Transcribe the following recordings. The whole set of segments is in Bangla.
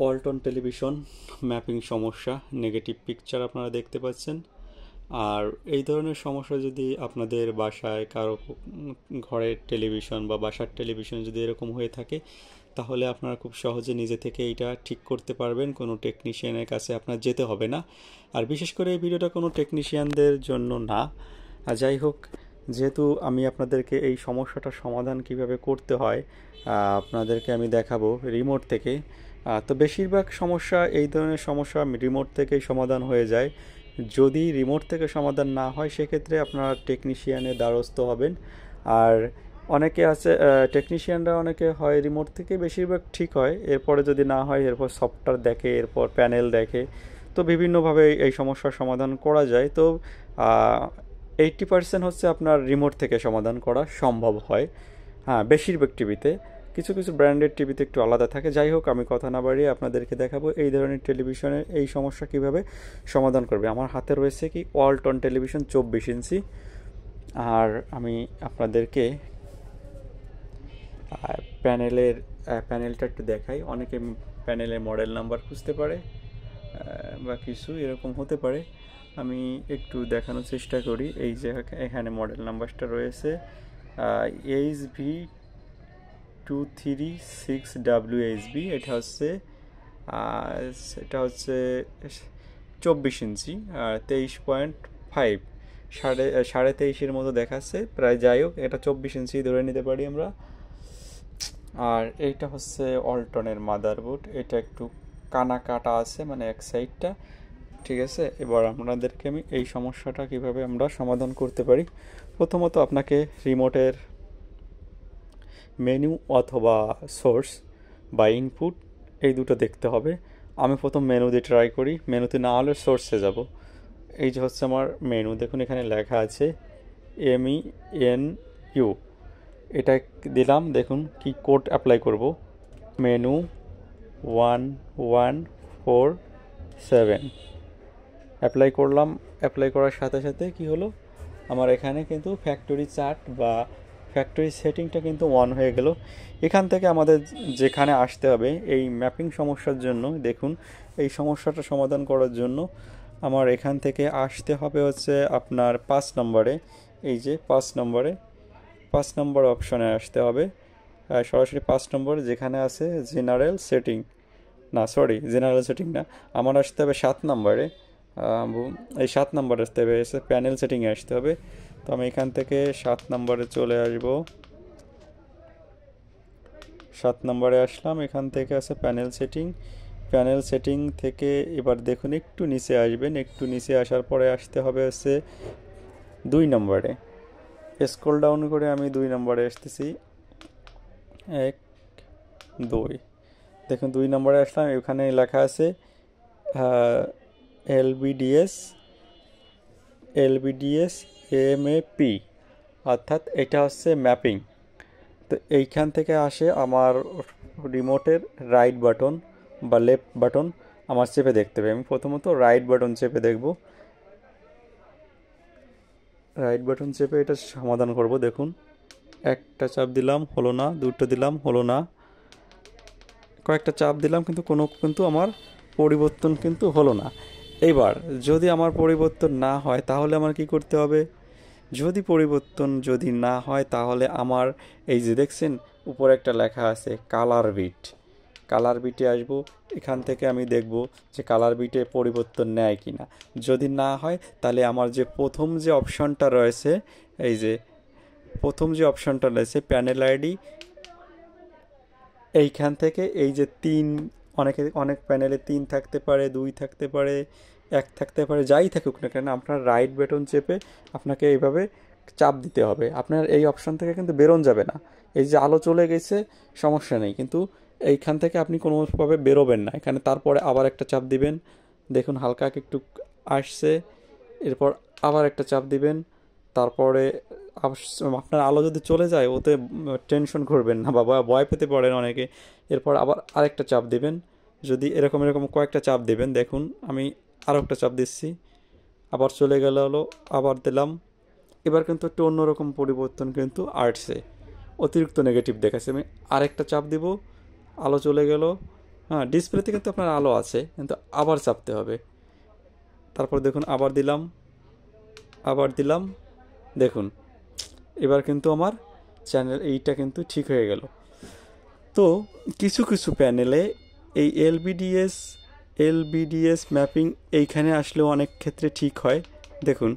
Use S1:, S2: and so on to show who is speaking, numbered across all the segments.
S1: ওয়ালটন টেলিভিশন ম্যাপিং সমস্যা, নেগেটিভ পিকচার আপনারা দেখতে পাচ্ছেন। আর এই ধরনের সমস্যা যদি আপনাদের বাসায় কারো ঘরের টেলিভিশন বা বাসার টেলিভিশন যদি এরকম হয়ে থাকে, তাহলে আপনারা খুব সহজে নিজে থেকে এটা ঠিক করতে পারবেন, কোনো টেকনিশিয়ানের কাছে আপনার যেতে হবে না। আর বিশেষ করে এই ভিডিওটা কোনো টেকনিশিয়ানদের জন্য না। আর যাই হোক, যেহেতু আমি আপনাদেরকে এই সমস্যাটার সমাধান কিভাবে করতে হয় আপনাদেরকে আমি দেখাবো রিমোট থেকে। তো বেশিরভাগ সমস্যা, এই ধরনের সমস্যা রিমোট থেকেই সমাধান হয়ে যায়। যদি রিমোট থেকে সমাধান না হয়, সেক্ষেত্রে আপনারা টেকনিশিয়ানের দ্বারস্থ হবেন। আর অনেকে আছে, টেকনিশিয়ানরা অনেকে হয় রিমোট থেকে বেশিরভাগ ঠিক হয়, এরপরে যদি না হয় এরপর সফটওয়্যার দেখে, এরপর প্যানেল দেখে। তো বিভিন্নভাবে এই সমস্যার সমাধান করা যায়। তো 80% হচ্ছে আপনার রিমোট থেকে সমাধান করা সম্ভব হয়। হ্যাঁ, বেশিরভাগ টিভিতে। কিছু কিছু ব্র্যান্ডেড টিভিতে একটু আলাদা থাকে। যাই হোক, আমি কথা না বাড়িয়ে আপনাদেরকে দেখাবো এই ধরনের টেলিভিশনের এই সমস্যা কিভাবে সমাধান করবে। আমার হাতে রয়েছে কি ওয়ালটন টেলিভিশন 24 ইঞ্চি। আর আমি আপনাদেরকে প্যানেলটা একটু দেখাই। অনেকে প্যানেলের মডেল নাম্বার খুঁজতে পারে বা কিছু এরকম হতে পারে। আমি একটু দেখানোর চেষ্টা করি। এই যে এখানে মডেল নাম্বারটা রয়েছে HB2336WHB। এটা হচ্ছে 24 ইঞ্চি আর 23.5, সাড়ে 23-এর মতো দেখাচ্ছে প্রায়। যাই হোক, এটা 24 ইঞ্চি ধরে নিতে পারি আমরা। আর এইটা হচ্ছে অল্টনের মাদারবোর্ড। এটা একটু কানা কাটা আছে, মানে এক সাইডটা। ঠিক আছে, এবার আপনাদেরকে আমি এই সমস্যাটা কিভাবে আমরা সমাধান করতে পারি। প্রথমত আপনাকে রিমোটের মেনু অথবা সোর্স বা ইনপুট, এই দুটো দেখতে হবে। আমি প্রথম মেনু দিয়ে ট্রাই করি। মেনুতে না হলে সোর্সে যাব। এই যে হচ্ছে আমার মেনু, দেখুন এখানে লেখা আছে MENU। এটা দিলাম, দেখুন কি কোড অ্যাপ্লাই করব। মেনু 1147 অ্যাপ্লাই করলাম। অ্যাপ্লাই করার সাথে সাথে কি হলো, আমার এখানে কিন্তু ফ্যাক্টরি চার্ট বা ফ্যাক্টরি সেটিংটা কিন্তু অন হয়ে গেল। এখান থেকে আমাদের যেখানে আসতে হবে এই ম্যাপিং সমস্যার জন্য, দেখুন এই সমস্যাটা সমাধান করার জন্য আমার এখান থেকে আসতে হবে হচ্ছে আপনার 5 নম্বরে। এই যে 5 নম্বর অপশনে আসতে হবে। সরাসরি 5 নম্বর যেখানে আছে জেনারেল সেটিং, না সরি জেনারেল সেটিং না, আমার আসতে হবে 7 নম্বরে। এই 7 নম্বরে আসতে হবে, এসে প্যানেল সেটিংয়ে আসতে হবে। তো আমি এখান থেকে 7 নম্বরে চলে আসব। 7 নম্বরে আসলাম, এখান থেকে আছে প্যানেল সেটিং। প্যানেল সেটিং থেকে এবার দেখুন একটু নিচে আসবেন। একটু নিচে আসার পরে আসতে হবে হচ্ছে 2 নম্বরে। স্ক্রল ডাউন করে আমি 2 নম্বরে আসতেছি। 1 2, দেখুন 2 নম্বরে আসলাম। এখানে লেখা আছে LBDS MAP, অর্থাৎ এটা হচ্ছে ম্যাপিং। তো এইখান থেকে আসে আমার রিমোটের রাইট বাটন বা লেফট বাটন আমার চেপে দেখতে হবে। আমি প্রথমত রাইট বাটন চেপে দেখব। রাইট বাটন চেপে এটা সমাধান করব। দেখুন একটা চাপ দিলাম, হলো না। দুটো দিলাম, হলো না। কয়েকটা চাপ দিলাম, কিন্তু আমার পরিবর্তন কিন্তু হলো না। এবার যদি আমার পরিবর্তন না হয়, তাহলে আমার কি করতে হবে? যদি না হয়, তাহলে আমার এই যে দেখছেন উপরে একটা লেখা আছে কালার বিটে আসবো। এখান থেকে আমি দেখব যে কালার বিটে পরিবর্তন নেয় কি না। যদি না হয়, তাহলে আমার যে প্রথম যে অপশনটা রয়েছে, প্যানেল আইডি, এইখান থেকে এই যে 3, অনেক প্যানেলে 3 থাকতে পারে, 2 থাকতে পারে, 1 থাকতে পারে, যাই থাকুক না কেন, আপনার রাইট বাটন চেপে আপনাকে এইভাবে চাপ দিতে হবে। আপনার এই অপশন থেকে কিন্তু বেরোন যাবে না। এই যে আলো চলে গেছে, সমস্যা নেই, কিন্তু এইখান থেকে আপনি কোনোভাবে বেরোবেন না। এখানে তারপরে আবার একটা চাপ দিবেন। দেখুন হালকা একটু আসছে, এরপর আবার একটা চাপ দিবেন। তারপরে আপনার আলো যদি চলে যায়, ওতে টেনশন করবেন না, বাবা ভয় পেতে পারেন অনেকে। এরপর আবার আরেকটা চাপ দিবেন। যদি এরকম কয়েকটা চাপ দিবেন। দেখুন আমি আরও একটা চাপ দিচ্ছি, আবার চলে গেল, হলো আবার দিলাম। এবার কিন্তু একটু অন্যরকম পরিবর্তন কিন্তু আসছে, অতিরিক্ত নেগেটিভ দেখাচ্ছে। আমি আরেকটা চাপ দিব, আলো চলে গেল, হ্যাঁ, ডিসপ্লেতে কিন্তু আপনার আলো আছে, কিন্তু আবার চাপতে হবে। তারপর দেখুন আবার দিলাম, আবার দিলাম, দেখুন এবার কিন্তু আমার চ্যানেল এইটা কিন্তু ঠিক হয়ে গেল। তো কিছু কিছু প্যানেলে এই এলবিডিএস ম্যাপিং এইখানে আসলেও অনেক ক্ষেত্রে ঠিক হয়। দেখুন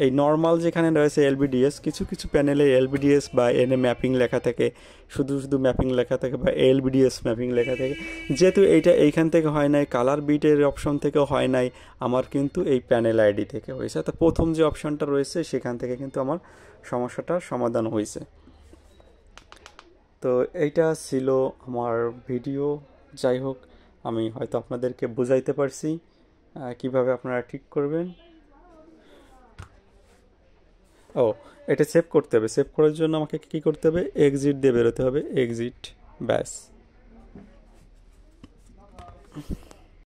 S1: এই নর্মাল যেখানে রয়েছে এলবিডিএস, কিছু কিছু প্যানেলে এলবিডিএস বা এনে ম্যাপিং লেখা থাকে, শুধু শুধু ম্যাপিং লেখা থাকে বা এলবিডিএস ম্যাপিং লেখা থাকে। যেহেতু এইটা এইখান থেকে হয় নাই, কালার বিটের অপশন থেকেও হয় নাই, আমার কিন্তু এই প্যানেল আইডি থেকে হয়েছে। তো প্রথম যে অপশনটা রয়েছে সেখান থেকে কিন্তু আমার সমস্যাটার সমাধান হয়েছে। তো এইটা ছিল আমার ভিডিও। যাই হোক, আমি হয়তো আপনাদেরকে বুঝাইতে পারছি কিভাবে আপনারা ঠিক করবেন। ও, এটা সেভ করতে হবে। সেভ করার জন্য আমাকে কী করতে হবে, এক্সিট দিয়ে বেরোতে হবে, এক্সিট, ব্যাস।